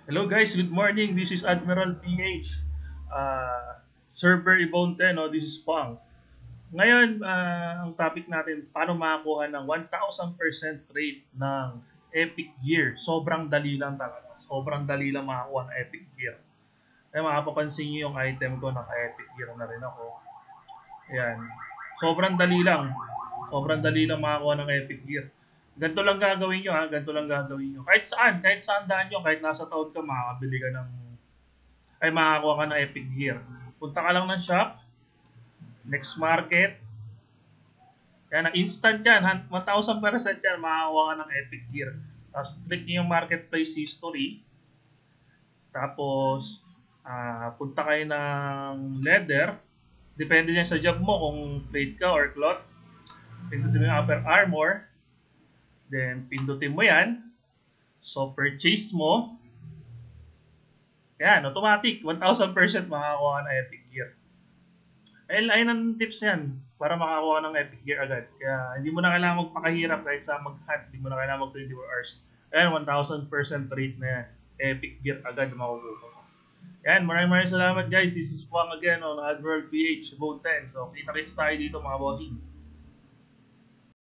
Hello guys, good morning. This is Admiral PH. Server Ibon 10, no? This is Fang. Ngayon, ang topic natin, paano makakuha ng 1,000% rate ng Epic Gear. Sobrang dali lang talaga. Sobrang dali lang makakuha ng Epic Gear. Kaya makapapansin nyo yung item ko, naka-Epic Gear na rin ako. Ayan. Sobrang dali lang. Sobrang dali lang makakuha ng Epic Gear. Ganito lang gagawin nyo ha, ganito lang gagawin nyo. Kahit saan daan nyo, kahit nasa taon ka, makakabili ka ng ay makakuha ka ng Epic Gear. Punta ka lang ng shop, next market, yan, instant yan, 1,000% yan, makakuha ka ng Epic Gear. Tapos click nyo yung marketplace history, tapos punta kayo ng leather, depende yan sa job mo kung plate ka or cloth. Pindutin mo yung upper armor, then pindutin mo yan, so purchase mo, yan, automatic, 1,000% makakuha ka ng Epic Gear. Ayun ang tips yan para makakuha ng Epic Gear agad. Kaya hindi mo na kailangan magpakahirap kahit sa mag-hunt. Hindi mo na kailangan mag 24 hours. Ayan, 1,000% rate na yan. Epic Gear agad makukuha mo. Yan, maraming salamat guys. This is Fang again on Adworld PH Vote 10. So, kita-kits tayo dito mga bossing.